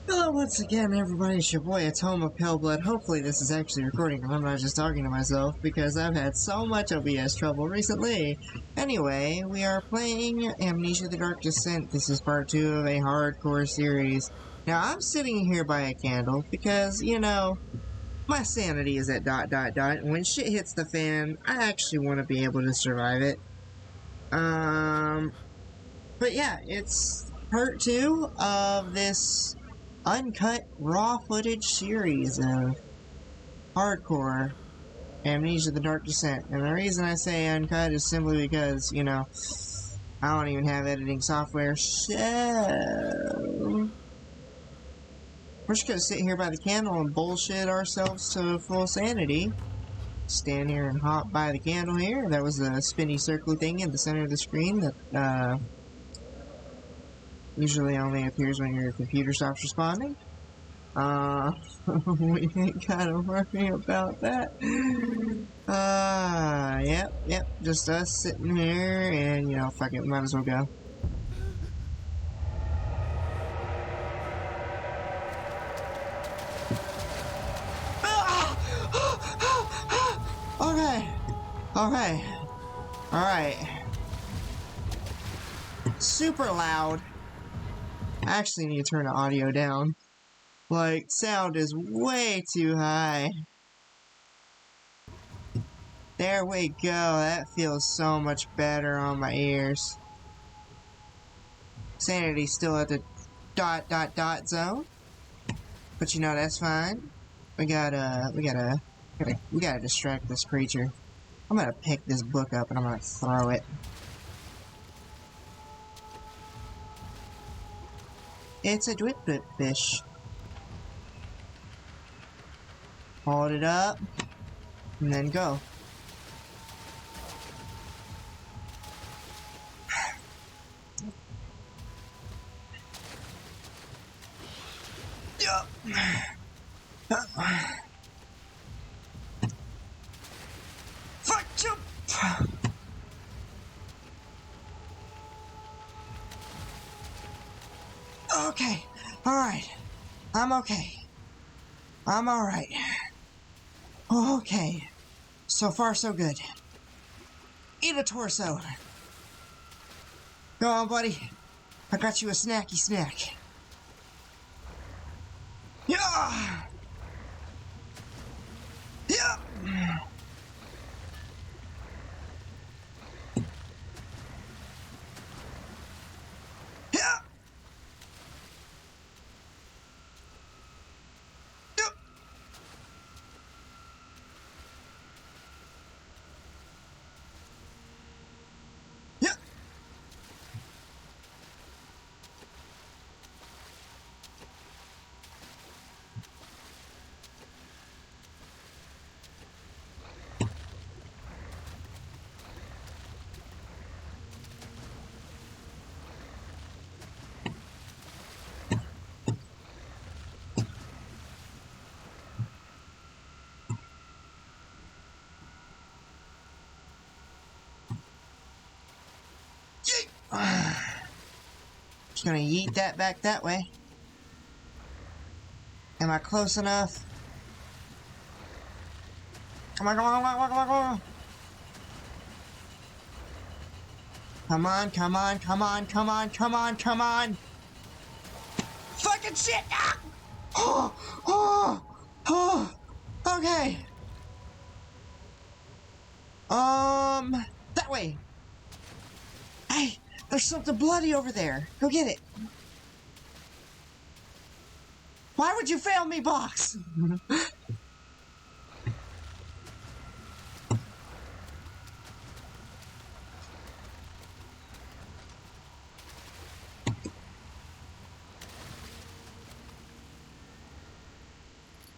Hello once again, everybody. It's your boy, it's Home of Pale Blood. Hopefully this is actually recording and I'm not just talking to myself, because I've had so much OBS trouble recently. Anyway, we are playing Amnesia the Dark Descent. This is part 2 of a hardcore series. Now, I'm sitting here by a candle because, you know, my sanity is at ... and when shit hits the fan, I actually want to be able to survive it. But yeah, it's part 2 of this uncut raw footage series of hardcore Amnesia the Dark Descent. And the reason I say uncut is simply because, you know, I don't even have editing software, so we're just gonna sit here by the candle and bullshit ourselves to full sanity. Stand here and hop by the candle here. That was the spinny circle thing in the center of the screen that usually only appears when your computer stops responding. We ain't gotta worry about that. Yep, just us sitting here, and, you know, fuck it, might as well go. Okay. Alright. Super loud. I actually need to turn the audio down. Like, sound is way too high. There we go, that feels so much better on my ears. Sanity's still at the ... zone. But you know, that's fine. We gotta distract this creature. I'm gonna pick this book up and I'm gonna throw it. It's a drip fish. Hold it up, and then go. Fuck you! Okay, alright. I'm okay. I'm alright. Okay. So far, so good. Eat a torso. Go on, buddy. I got you a snacky snack. Yeah! Yeah! Yeah! Yeah! Just gonna yeet that back that way. Am I close enough? Come on. Come on. Fucking shit! Ah! Okay. That way. Hey, there's something bloody over there. Go get it. Why would you fail me, box?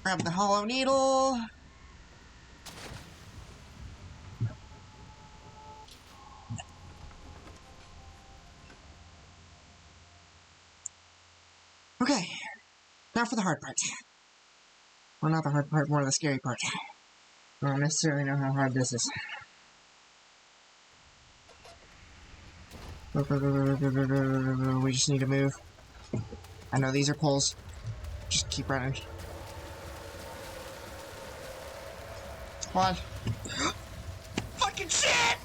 Grab the hollow needle. Okay, now for the hard part. Well, not the hard part, more the scary part. I don't necessarily know how hard this is. We just need to move. I know these are pulls. Just keep running. Come on. Fucking shit!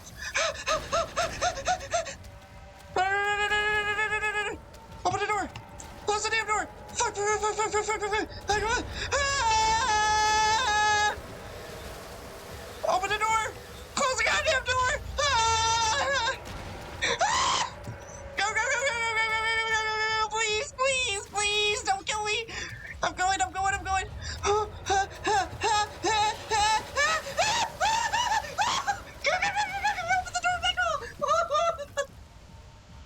Open the door! Close the damn door! Fuck! Ah! Open the door! Close the goddamn door! Ah! Ah! Go, go, go, go, go, go, go, go, go, go, go, please, please, please, don't kill me! I'm going! Open the door, Michael!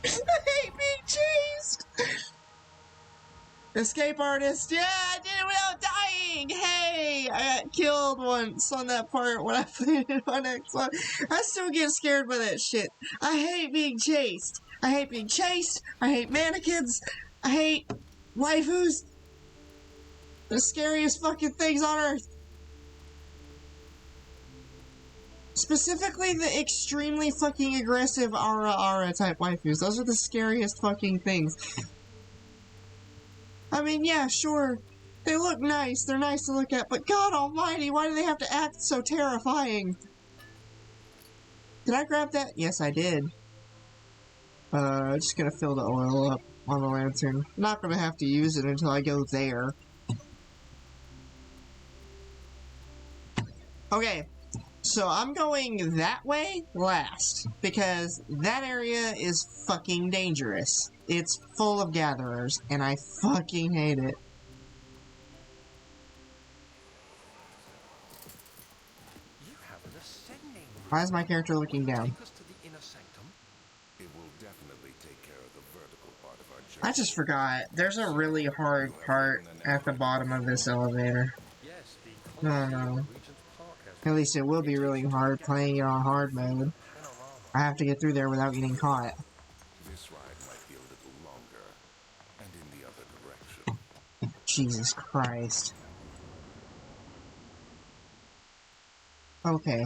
I hate being chased! Escape artist! Yeah, I did it without dying! Hey! I got killed once on that part when I played it on Xbox. I still get scared by that shit. I hate being chased. I hate being chased. I hate mannequins. I hate waifus. The scariest fucking things on earth. Specifically the extremely fucking aggressive Ara type waifus. Those are the scariest fucking things. I mean, yeah, sure. They look nice. They're nice to look at, but God almighty, why do they have to act so terrifying? Did I grab that? Yes, I did. Just gonna fill the oil up on the lantern. Not gonna have to use it until I go there. Okay, so I'm going that way last, because that area is fucking dangerous. It's full of gatherers, and I fucking hate it. Why is my character looking down? I just forgot. There's a really hard part at the bottom of this elevator. Oh no. At least it will be really hard playing it on hard mode. I have to get through there without getting caught. This ride might be a little longer, and in the other direction. Jesus Christ. Okay.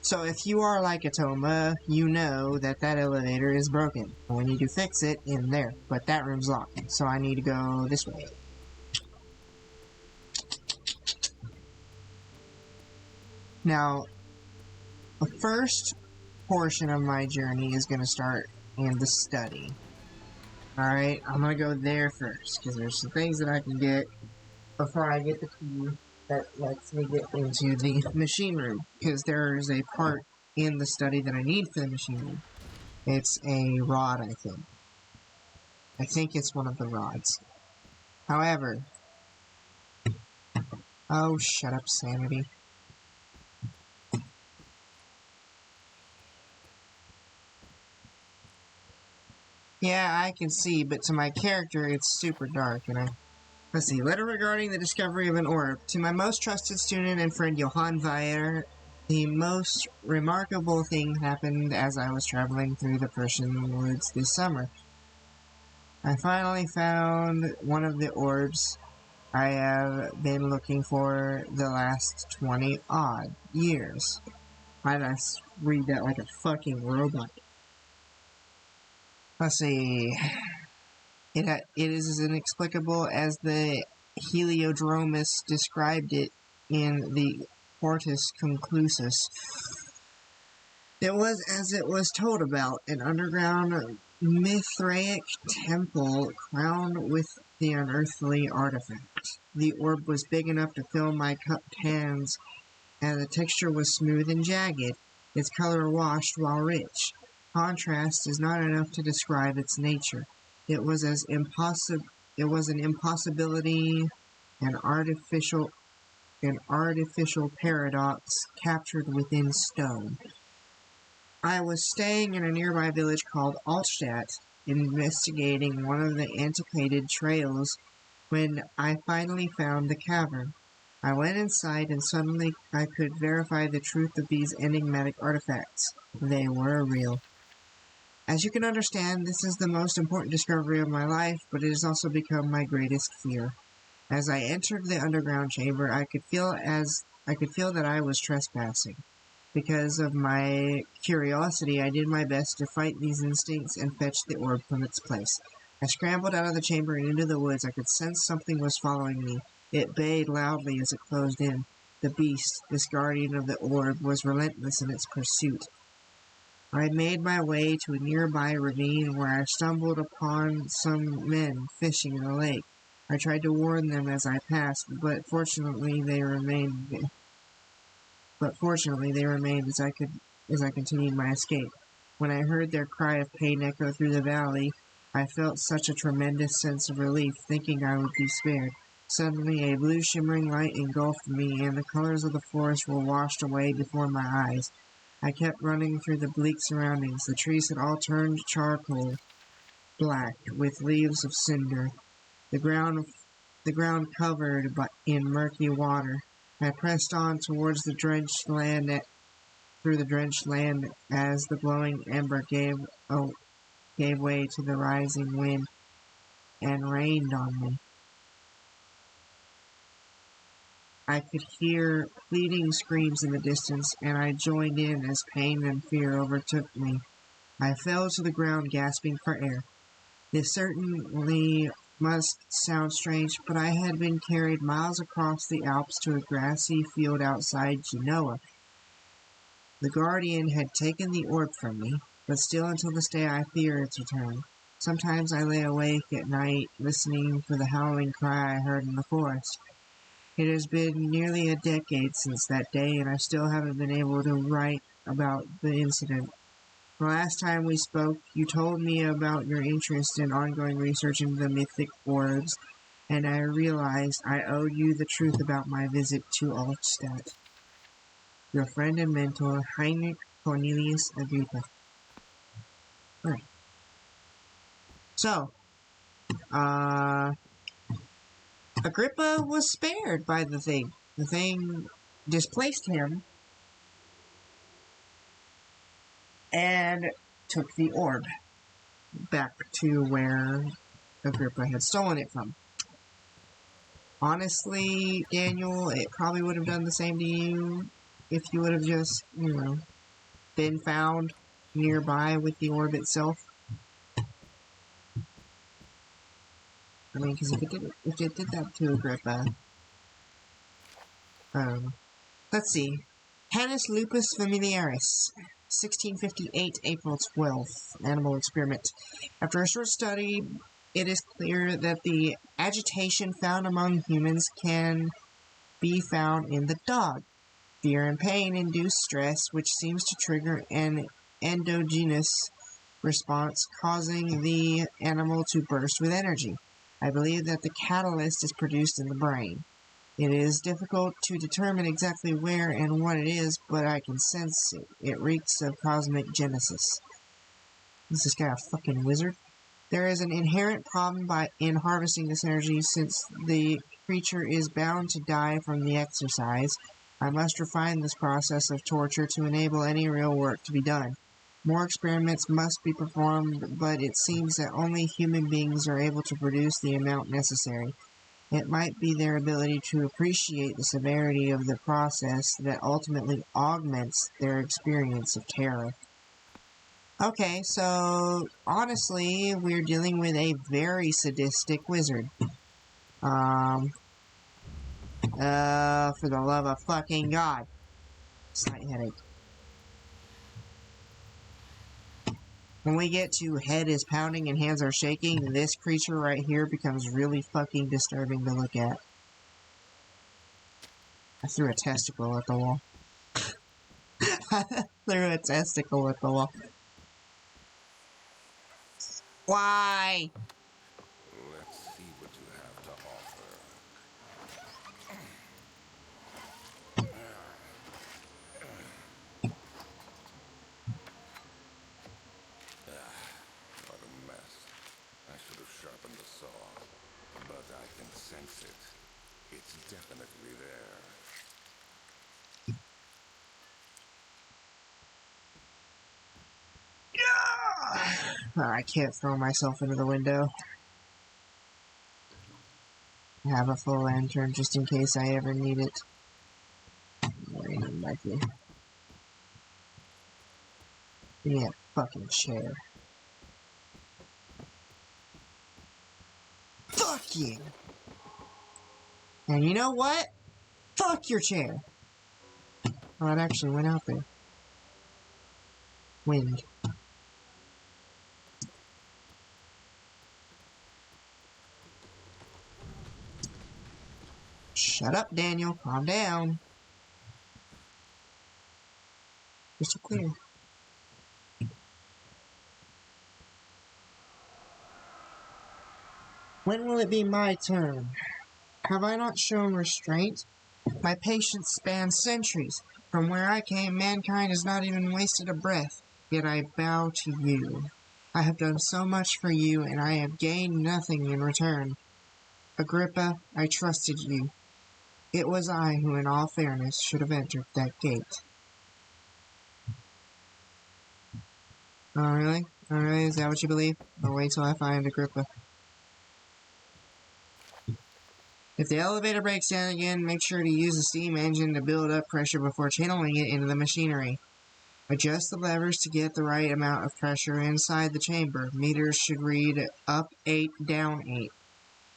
So if you are like Atoma, you know that that elevator is broken. We need to fix it in there, but that room's locked, so I need to go this way. Now, the first portion of my journey is going to start in the study. Alright, I'm going to go there first, because there's some things that I can get before I get the key that lets me get into the machine room, because there's a part in the study that I need for the machine room. It's a rod, I think. I think it's one of the rods. However... Oh, shut up, Sanity. Yeah, I can see, but to my character, it's super dark, and Let's see. Letter regarding the discovery of an orb. To my most trusted student and friend, Johann Weyer, the most remarkable thing happened as I was traveling through the Persian woods this summer. I finally found one of the orbs I have been looking for the last 20-odd years. I just read that like a fucking robot. Let's see. It is as inexplicable as the Heliodromus described it in the Hortus Conclusus. It was as it was told about, an underground Mithraic temple crowned with the unearthly artifact. The orb was big enough to fill my cupped hands, and the texture was smooth and jagged, its color washed while rich. Contrast is not enough to describe its nature. It was an impossibility, an artificial paradox captured within stone. I was staying in a nearby village called Altstadt, investigating one of the antiquated trails, when I finally found the cavern. I went inside, and suddenly I could verify the truth of these enigmatic artifacts. They were real. As you can understand, this is the most important discovery of my life, but it has also become my greatest fear. As I entered the underground chamber, I could feel that I was trespassing. Because of my curiosity, I did my best to fight these instincts and fetch the orb from its place. I scrambled out of the chamber and into the woods. I could sense something was following me. It bayed loudly as it closed in. The beast, this guardian of the orb, was relentless in its pursuit. I made my way to a nearby ravine where I stumbled upon some men fishing in the lake. I tried to warn them as I passed, but fortunately they remained as I continued my escape. When I heard their cry of pain echo through the valley, I felt such a tremendous sense of relief, thinking I would be spared. Suddenly, a blue shimmering light engulfed me, and the colors of the forest were washed away before my eyes. I kept running through the bleak surroundings. The trees had all turned charcoal black, with leaves of cinder. The ground covered in murky water. I pressed on towards the drenched land through the drenched land as the glowing ember gave way to the rising wind and rained on me. I could hear pleading screams in the distance, and I joined in as pain and fear overtook me. I fell to the ground, gasping for air. This certainly must sound strange, but I had been carried miles across the Alps to a grassy field outside Genoa. The Guardian had taken the orb from me, but still until this day I fear its return. Sometimes I lay awake at night, listening for the howling cry I heard in the forest. It has been nearly a decade since that day, and I still haven't been able to write about the incident. The last time we spoke, you told me about your interest in ongoing research into the mythic orbs, and I realized I owed you the truth about my visit to Altstadt. Your friend and mentor, Heinrich Cornelius Agrippa. Right. So, Agrippa was spared by the thing. The thing displaced him and took the orb back to where Agrippa had stolen it from. Honestly, Daniel, it probably would have done the same to you if you would have just, been found nearby with the orb itself. I mean, because if it did that to Agrippa, let's see. Canis lupus familiaris, 1658, April 12th, animal experiment. After a short study, it is clear that the agitation found among humans can be found in the dog. Fear and pain induce stress, which seems to trigger an endogenous response, causing the animal to burst with energy. I believe that the catalyst is produced in the brain. It is difficult to determine exactly where and what it is, but I can sense it. It reeks of cosmic genesis. Is this guy a fucking wizard? There is an inherent problem in harvesting this energy, since the creature is bound to die from the exercise. I must refine this process of torture to enable any real work to be done. More experiments must be performed, but it seems that only human beings are able to produce the amount necessary. It might be their ability to appreciate the severity of the process that ultimately augments their experience of terror. Okay, so honestly, we're dealing with a very sadistic wizard. For the love of fucking God. Slight headache. When we get to head is pounding and hands are shaking, this creature right here becomes really fucking disturbing to look at. I threw a testicle at the wall. I threw a testicle at the wall. Why? Let's see what you have to offer. What a mess. I should have sharpened the saw. But I can sense it. It's definitely there. I can't throw myself into the window. I have a full lantern just in case I ever need it. Very unlikely. Give me a fucking chair. Fuck you. And you know what? Fuck your chair. Oh, it actually went out there. Wind. Shut up, Daniel. Calm down. Crystal clear. When will it be my turn? Have I not shown restraint? My patience spans centuries. From where I came, mankind has not even wasted a breath. Yet I bow to you. I have done so much for you, and I have gained nothing in return. Agrippa, I trusted you. It was I who, in all fairness, should have entered that gate. Oh, really? Oh, really? Is that what you believe? I'll wait till I find Agrippa. If the elevator breaks down again, make sure to use the steam engine to build up pressure before channeling it into the machinery. Adjust the levers to get the right amount of pressure inside the chamber. Meters should read up 8, down 8.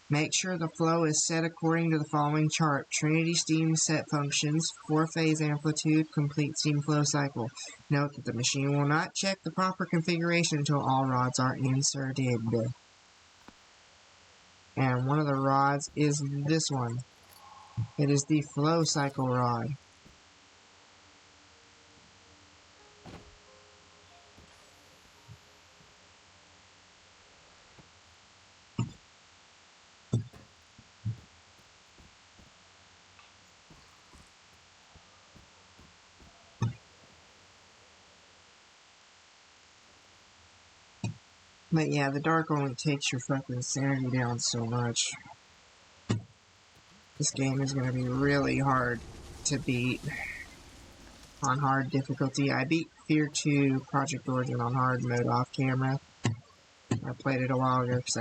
Make sure the flow is set according to the following chart. Trinity steam set functions, 4-phase amplitude, complete steam flow cycle. Note that the machine will not check the proper configuration until all rods are inserted. And one of the rods is this one. It is the flow cycle rod. But yeah, the dark only takes your fucking sanity down so much. This game is going to be really hard to beat on hard difficulty. I beat Fear 2 Project Origin on hard mode off camera. I played it a while ago because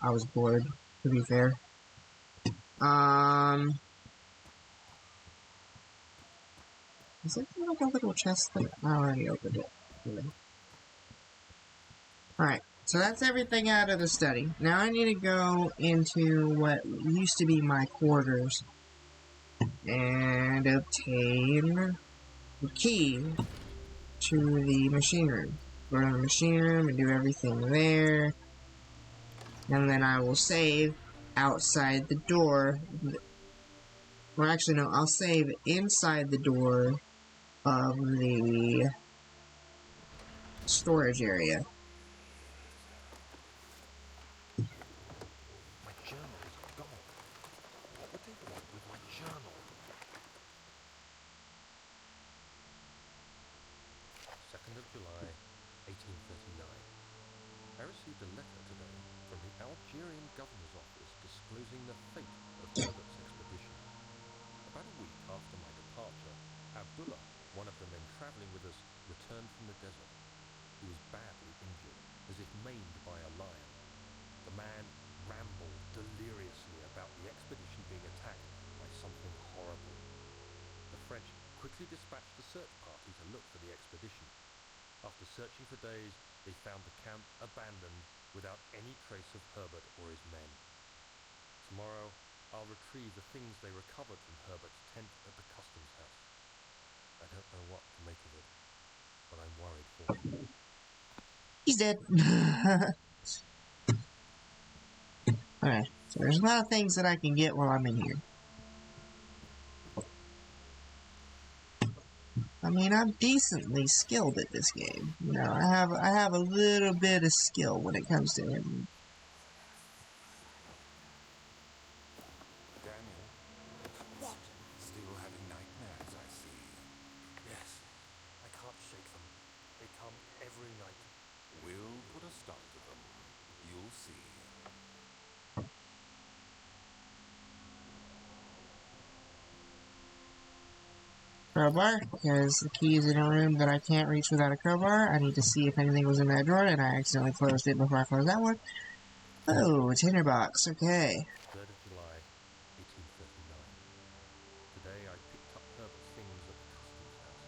I was bored, to be fair. Is it like a little chest thing? I already opened it. Alright, so that's everything out of the study. Now I need to go into what used to be my quarters and obtain the key to the machine room. Go to the machine room and do everything there. And then I will save outside the door. Well, actually, no, I'll save inside the door of the storage area. My journal is gone. What would they want with my journal? 2nd of July, 1839. I received a letter today from the Algerian governor's office disclosing the fate of Herbert's expedition. About a week after my departure, Abdullah, one of the men traveling with us, returned from the desert. He was badly injured, as if maimed by a lion. The man rambled deliriously about the expedition being attacked by something horrible. The French quickly dispatched a search party to look for the expedition. After searching for days, they found the camp abandoned without any trace of Herbert or his men. Tomorrow, I'll retrieve the things they recovered from Herbert's tent at the customs house. I don't know what to make of it, but I'm worried for him. He's dead. Alright, so there's a lot of things that I can get while I'm in here. I mean, I'm decently skilled at this game. You know, I have a little bit of skill when it comes to him. Daniel? What? Still having nightmares, I see. Yes, I can't shake them. They come every night. We'll put a stop to them. You'll see. Crowbar, because the key is in a room that I can't reach without a crowbar. I need to see if anything was in that drawer, and I accidentally closed it before I closed that one. Oh, tinderbox, okay. 3rd of July, 1839. Today I picked up Herbert's things at the customs house.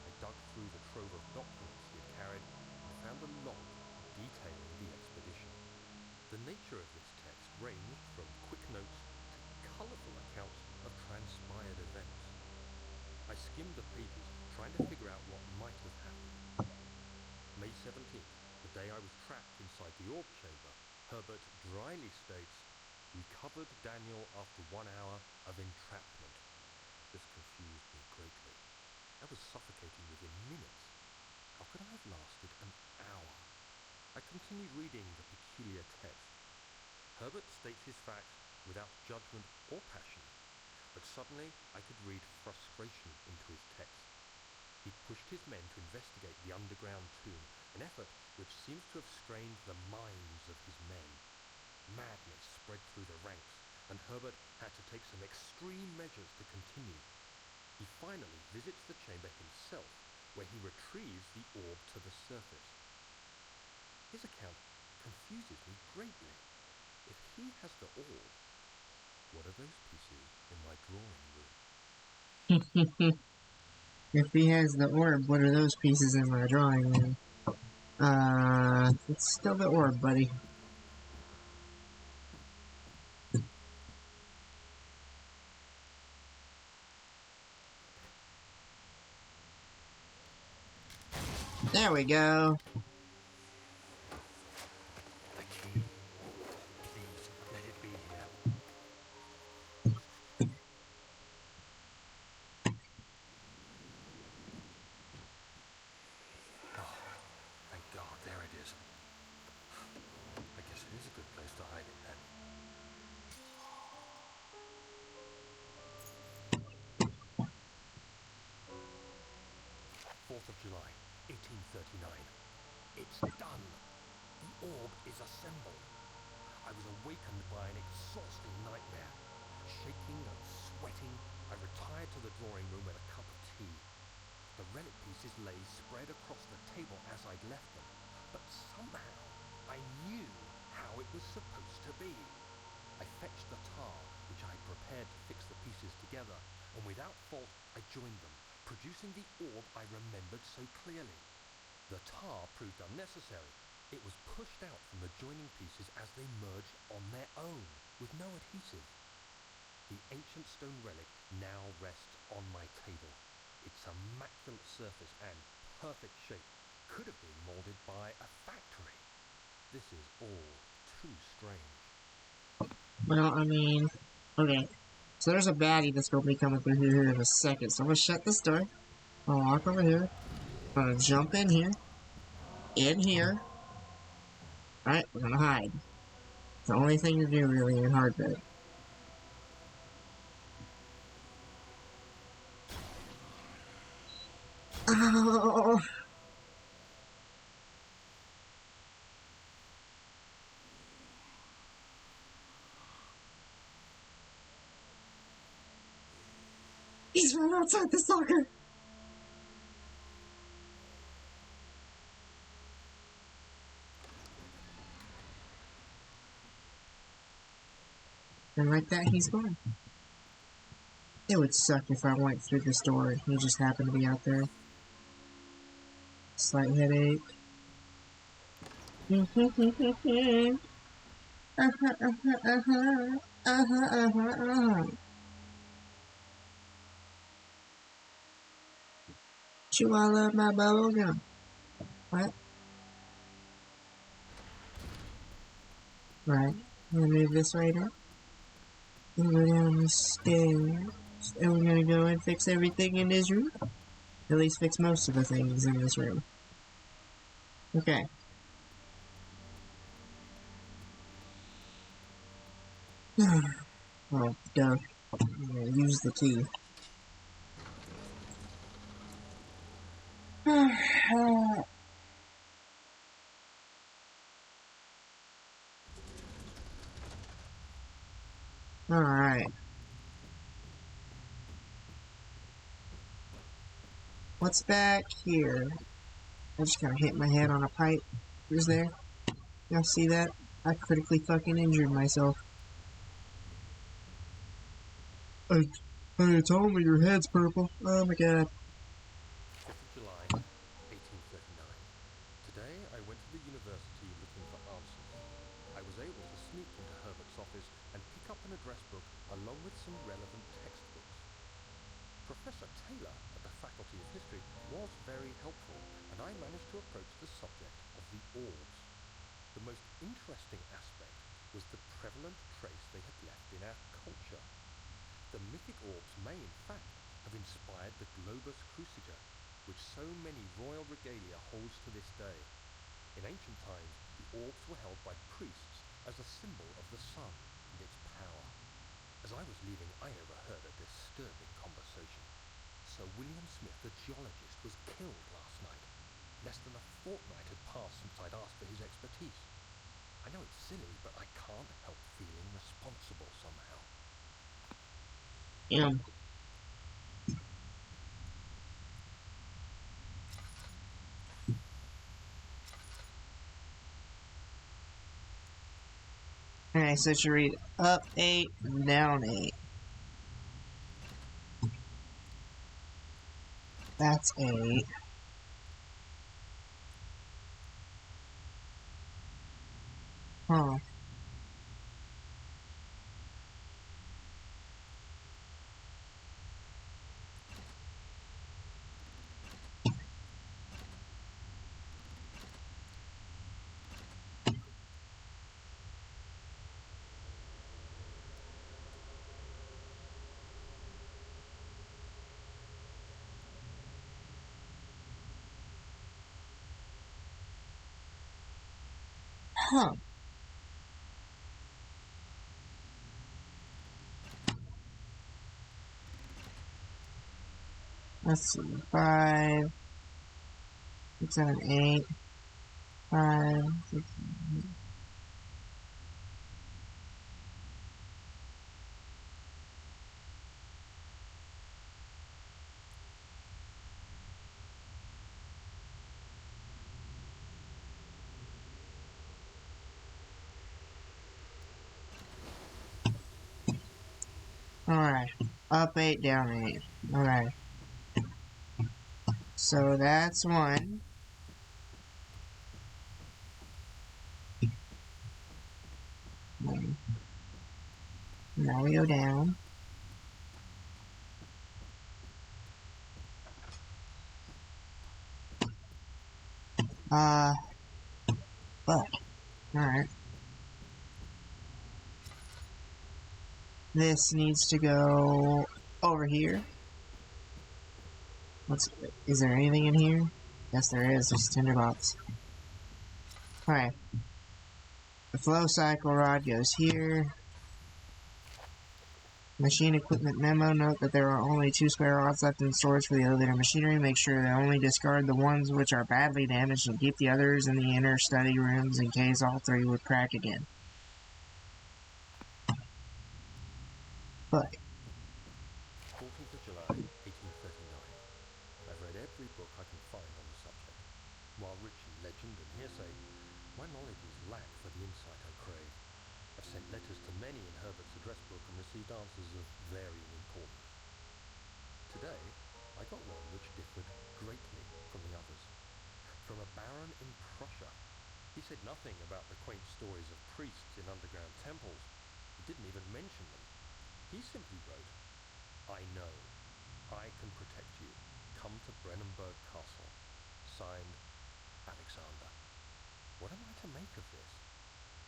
I dug through the trove of documents he had carried and found a log detailing the expedition. The nature of this text read trying to figure out what might have happened. May 17th, the day I was trapped inside the orb chamber, Herbert dryly states, "Recovered Daniel after 1 hour of entrapment." This confused me greatly. I was suffocating within minutes. How could I have lasted an hour? I continued reading the peculiar text. Herbert states his facts without judgment or passion, but suddenly I could read frustration into his text. He pushed his men to investigate the underground tomb, an effort which seems to have strained the minds of his men. Madness spread through the ranks, and Herbert had to take some extreme measures to continue. He finally visits the chamber himself, where he retrieves the orb to the surface. His account confuses me greatly. If he has the orb, what are those pieces in my drawing room? If he has the orb, what are those pieces in my drawing room? It's still the orb, buddy. There we go. The key. Please, let it be here. Oh, thank God, there it is. I guess it is a good place to hide it then. 4th of July, 1839. It's done. The orb is assembled. I was awakened by an exhausting nightmare. Shaking and sweating, I retired to the drawing room with a cup of tea. The relic pieces lay spread across the table as I'd left them, but somehow I knew how it was supposed to be. I fetched the tar, which I had prepared to fix the pieces together, and without fault I joined them, producing the orb I remembered so clearly. The tar proved unnecessary. It was pushed out from the joining pieces as they merged on their own, with no adhesive. The ancient stone relic now rests on my table. Its immaculate surface and perfect shape could have been molded by a factory. This is all too strange. Well, I mean, okay. So there's a baddie that's going to be coming through here in a second. So I'm going to shut this door. I'll walk over here. I'm going to jump in here. Alright, we're going to hide. It's the only thing to do really in hard mode. Oh! He's right outside the soccer! And like that, he's gone. It would suck if I went through this door and he just happened to be out there. Slight headache. You all love my bubble gum. What? Right. I'm gonna move this right up. And go down the stairs. And we're gonna go and fix everything in this room. At least fix most of the things in this room. Okay. Well, duh. I'm gonna use the key. Alright. What's back here? I just kinda hit my head on a pipe. Who's there? Y'all see that? I critically fucking injured myself. Hey, told me your head's purple. Oh my god. 5th of July, 1839. Today I went to the university looking for answers. I was able to sneak into Herbert's office and pick up an address book along with some relevant textbooks. Professor Taylor at the Faculty of History was very helpful, and I managed to approach the subject of the orbs. The most interesting aspect was the prevalent trace they had left in our culture. The mythic orbs may, in fact, have inspired the globus cruciger, which so many royal regalia holds to this day. In ancient times, the orbs were held by priests as a symbol of the sun and its power. As I was leaving, I overheard a disturbing conversation. Sir William Smith, the geologist, was killed last night. Less than a fortnight had passed since I'd asked for his expertise. I know it's silly, but I can't help feeling responsible somehow. Yeah. Alright, so you read up 8, down 8. That's 8. Huh. Huh. Let's see. 5, 6, 7, 8. 5, 6, 7, 8. Alright. Up 8, down 8. Alright. So that's 1. Now we go down. Fuck. Alright. This needs to go over here. Is there anything in here? Yes, there is. There's a tinderbox. Alright. The flow cycle rod goes here. Machine equipment memo. Note that there are only 2 spare rods left in storage for the elevator machinery. Make sure to only discard the ones which are badly damaged and keep the others in the inner study rooms in case all 3 would crack again. Fuck. 14th of July, 1839. I've read every book I can find on the subject. While rich in legend and hearsay, my knowledge is lack for the insight I crave. I've sent letters to many in Herbert's address book and received answers of varying importance. Today, I got one which differed greatly from the others. From a baron in Prussia. He said nothing about the quaint stories of priests in underground temples. He didn't even mention them. He simply wrote, I know. I can protect you. Come to Brennenburg Castle. Signed, Alexander. What am I to make of this?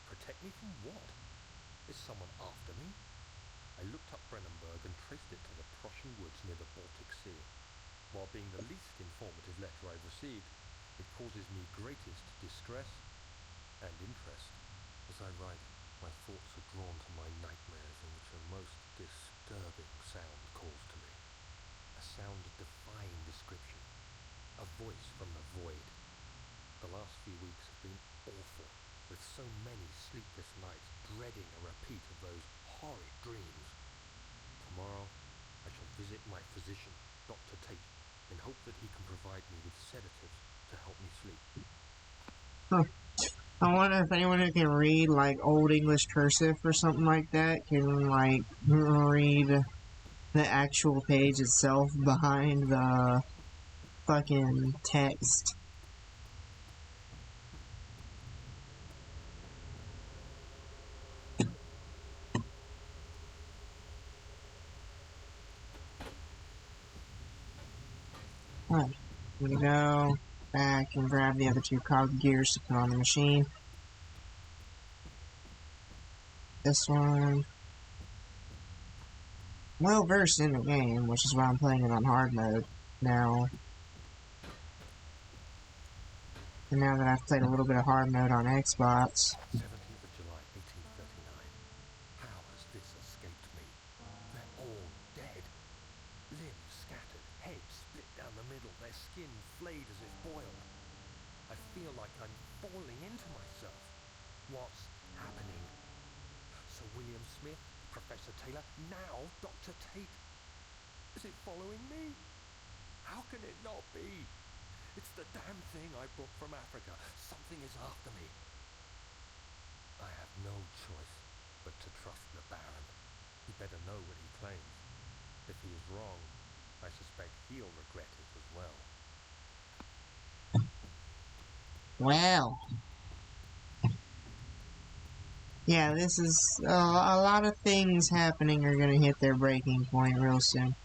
Protect me from what? Is someone after me? I looked up Brennenburg and traced it to the Prussian woods near the Baltic Sea. While being the least informative letter I've received, it causes me greatest distress and interest. As I write, my thoughts are drawn to my nightmares in which a most disturbing sound calls to me. A sound defying description. A voice from the void. The last few weeks have been awful, with so many sleepless nights dreading a repeat of those horrid dreams. Tomorrow, I shall visit my physician, Dr. Tate, in hope that he can provide me with sedatives to help me sleep. Huh. I wonder if anyone who can read, like, Old English cursive or something like that can, like, read the actual page itself behind the fucking text. Alright, I'm gonna go back and grab the other two cog gears to put on the machine. This one. Well versed in the game, which is why I'm playing it on hard mode now. And now that I've played a little bit of hard mode on Xbox. 17th of July, 1839. How has this escaped me? They're all dead. Limbs scattered, heads split down the middle, their skin flayed as if boiled. I feel like I'm falling into myself. What's happening? Sir William Smith, Professor Taylor, now Dr. Tate. Is it following me? How can it not be? It's the damn thing I brought from Africa. Something is after me. I have no choice but to trust the Baron. He better know what he claims. If he is wrong, I suspect he'll regret it as well. Well. Yeah, this is a lot of things happening are gonna hit their breaking point real soon.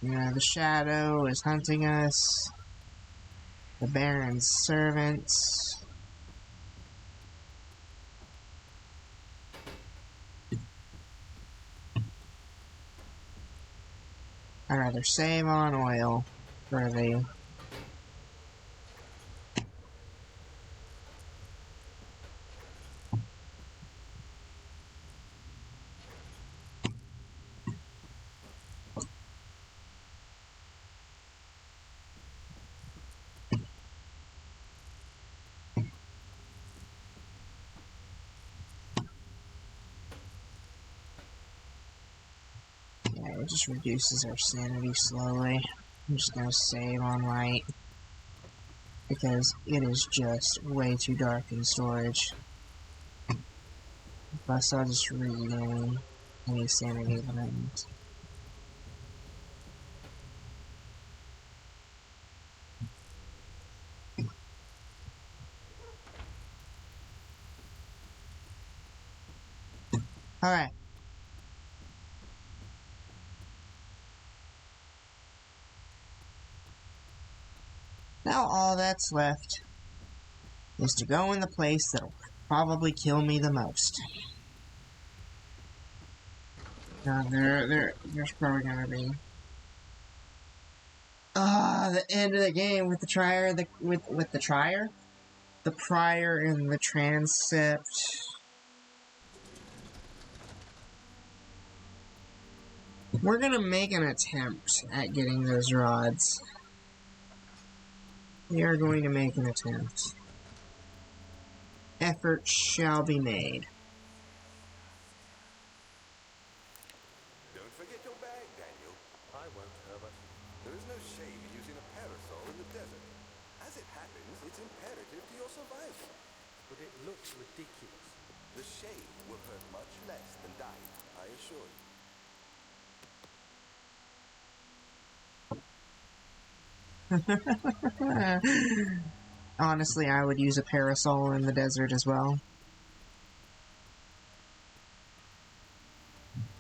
You know, the Shadow is hunting us. The Baron's servants. I'd rather save on oil for the... Yeah, it just reduces our sanity slowly. I'm just gonna save on light. Because it is just way too dark in storage. Plus, I'll just read any sanity limits. Alright. Now all that's left is to go in the place that'll probably kill me the most. Now there's probably gonna be the end of the game with the Trier, with the Trier, the Prior, and the Transept. We're gonna make an attempt at getting those rods. We are going to make an attempt. Effort shall be made. Don't forget your bag, Daniel. I won't, Herbert. There is no shame in using a parasol in the desert. As it happens, it's imperative to your survival. But it looks ridiculous. The shade will hurt much less than dying, I assure you. Honestly, I would use a parasol in the desert as well.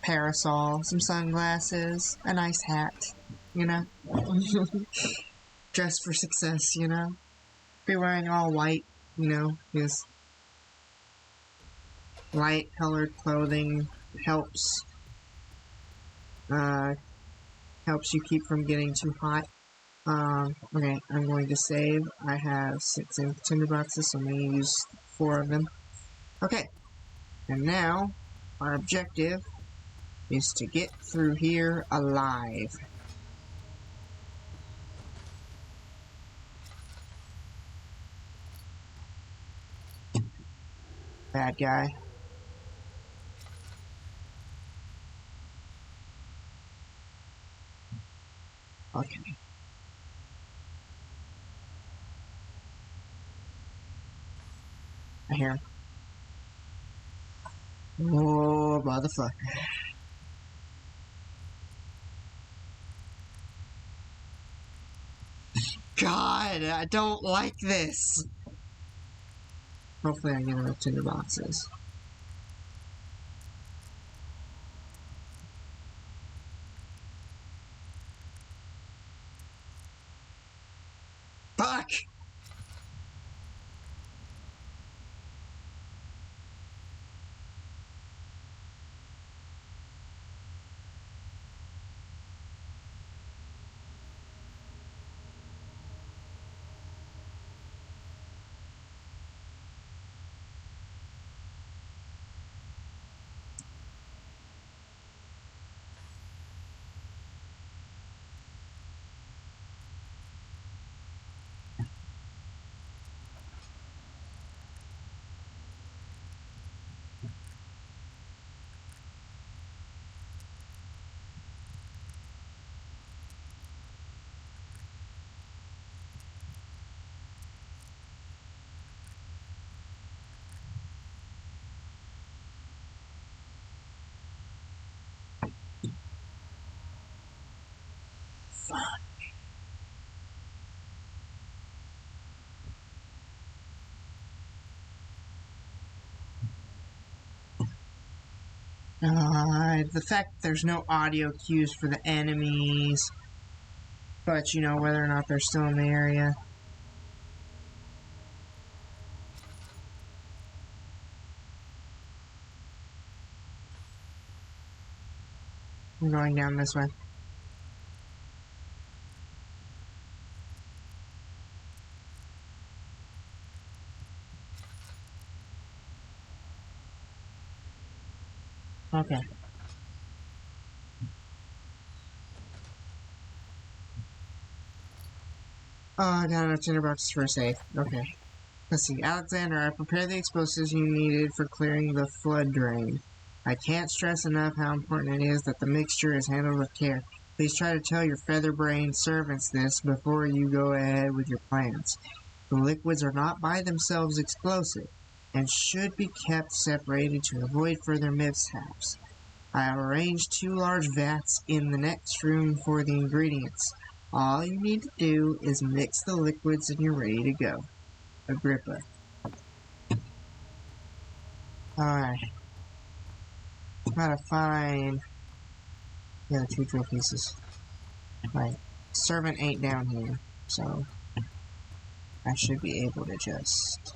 Parasol, some sunglasses, a nice hat, you know? Dress for success, you know? Be wearing all white, you know, because light colored clothing helps you keep from getting too hot. Okay, I'm going to save. I have 6 tinder boxes, so I'm going to use 4 of them. Okay, and now our objective is to get through here alive. Bad guy. Okay. I hear him. Oh, motherfucker. God, I don't like this. Hopefully I get enough tinder boxes. Fuck! The fact that there's no audio cues for the enemies, but you know whether or not they're still in the area. I'm going down this way. Okay. Oh, I got enough tinderboxes for a safe. Okay. Let's see. Alexander, I prepared the explosives you needed for clearing the flood drain. I can't stress enough how important it is that the mixture is handled with care. Please try to tell your feather-brained servants this before you go ahead with your plans. The liquids are not by themselves explosive and should be kept separated to avoid further mishaps. I have arranged 2 large vats in the next room for the ingredients. All you need to do is mix the liquids and you're ready to go. Agrippa. Alright. Gotta find the other 2 drill pieces. Right. Servant ain't down here, so I should be able to just...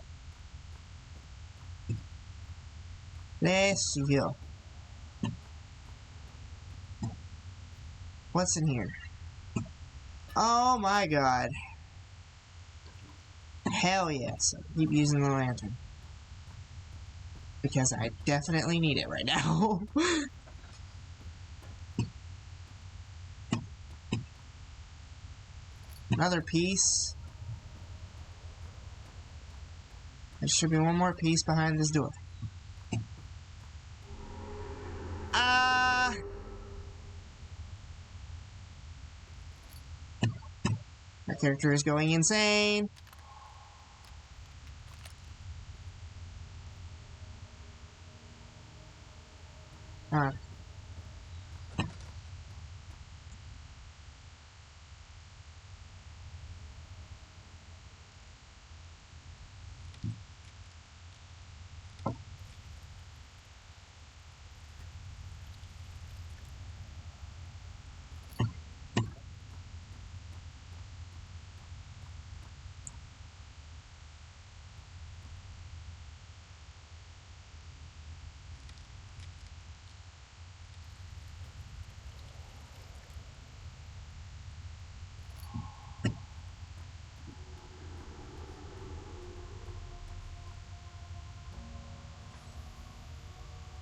Let's go. What's in here? Oh my god. Hell yes. Keep using the lantern. Because I definitely need it right now. Another piece. There should be one more piece behind this door. My character is going insane. Alright.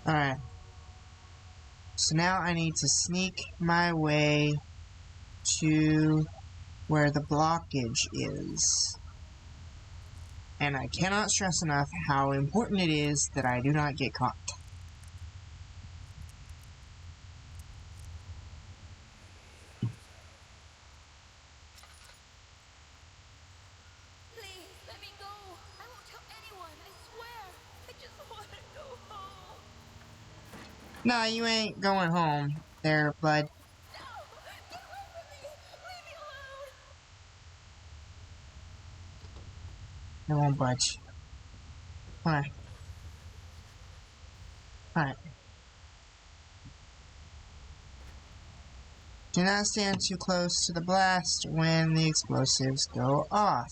Alright. So now I need to sneak my way to where the blockage is. And I cannot stress enough how important it is that I do not get caught. Please, let me go. I won't tell anyone, I swear. I just want to go home. No, you ain't going home there, bud. No! Get away from me! Leave me alone! I won't budge. Alright. Alright. Do not stand too close to the blast when the explosives go off.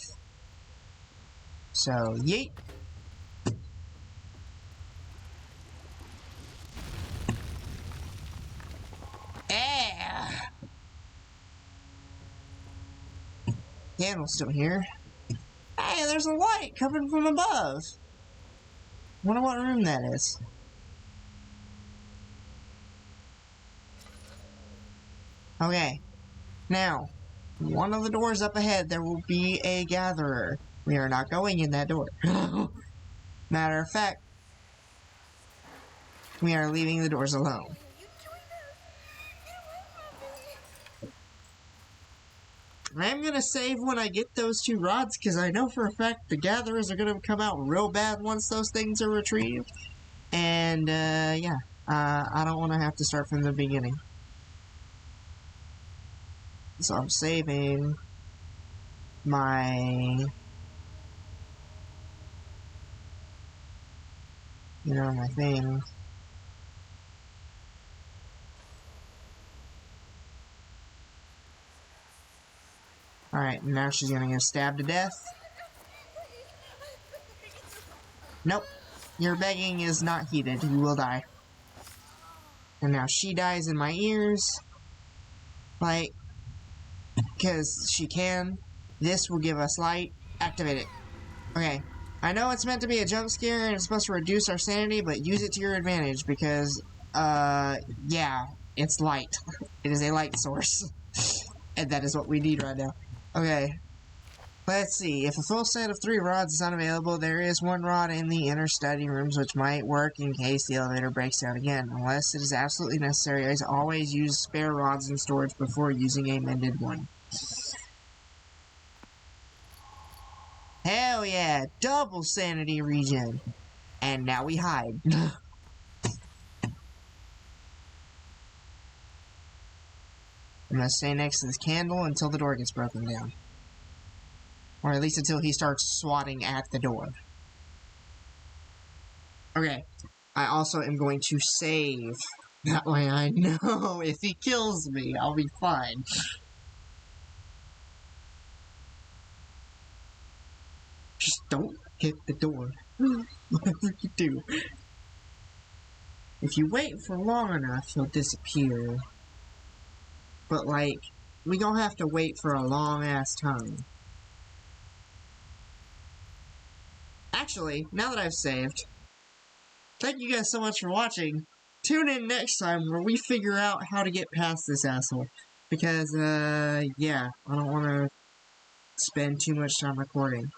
So, yeet. Candle's still here. Hey, there's a light coming from above. Wonder what room that is. Okay. Now, one of the doors up ahead, there will be a gatherer. We are not going in that door. Matter of fact, we are leaving the doors alone. Why are you doing this? Get away from me! I'm gonna save when I get those 2 rods, because I know for a fact the gatherers are gonna come out real bad once those things are retrieved. And, yeah. I don't want to have to start from the beginning. So I'm saving my... my thing. Alright, now she's gonna get stabbed to death. Nope. Your begging is not heeded. You will die. And now she dies in my ears. Like, because she can. This will give us light. Activate it. Okay. I know it's meant to be a jump scare and it's supposed to reduce our sanity, but use it to your advantage because, yeah, it's light. It is a light source. And that is what we need right now. Okay. Let's see. If a full set of 3 rods is unavailable, there is 1 rod in the inner study rooms which might work in case the elevator breaks down again. Unless it is absolutely necessary, I always use spare rods in storage before using a mended one. Hell yeah! Double sanity regen! And now we hide. I'm gonna stay next to this candle until the door gets broken down. Or at least until he starts swatting at the door. Okay. I also am going to save. That way I know if he kills me, I'll be fine. Just don't hit the door. Whatever you do. If you wait for long enough, he'll disappear. But, like, we don't have to wait for a long-ass time. Actually, now that I've saved, thank you guys so much for watching. Tune in next time where we figure out how to get past this asshole. Because, yeah, I don't want to spend too much time recording.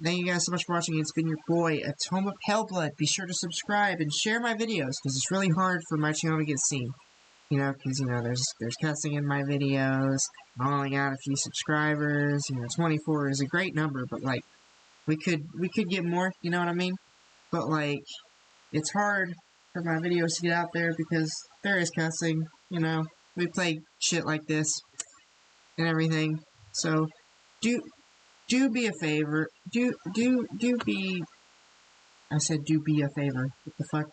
Thank you guys so much for watching. It's been your boy, Atoma Pellblood. Be sure to subscribe and share my videos, because it's really hard for my channel to get seen. Because, there's cussing in my videos. I only got a few subscribers. 24 is a great number, but, like, we could get more, you know what I mean? But, like, it's hard for my videos to get out there because there is cussing, We play shit like this and everything. So, do be a favor. I said do be a favor. What the fuck?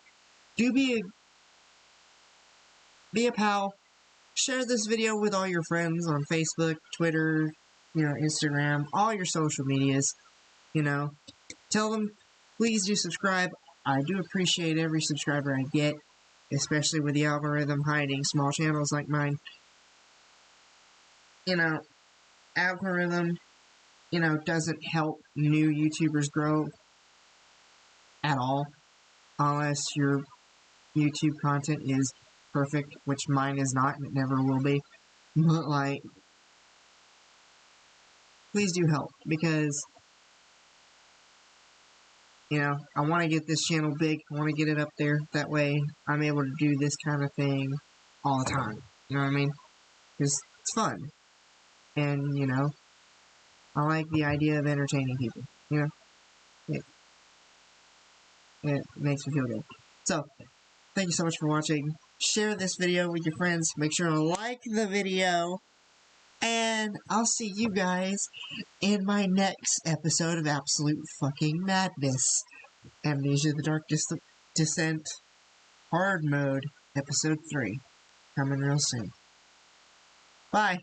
Be a pal. Share this video with all your friends on Facebook, Twitter, Instagram, all your social medias. Tell them, please do subscribe. I do appreciate every subscriber I get, especially with the algorithm hiding small channels like mine. Algorithm, doesn't help new YouTubers grow at all, unless your YouTube content is perfect, which mine is not, and it never will be. But, like, please do help, because I want to get this channel big. I want to get it up there. That way, I'm able to do this kind of thing all the time. You know what I mean? Because it's fun. And, I like the idea of entertaining people. It makes me feel good. So, thank you so much for watching. Share this video with your friends. Make sure to like the video. And I'll see you guys in my next episode of Absolute Fucking Madness. Amnesia: The Dark Descent Hard Mode, Episode 3. Coming real soon. Bye!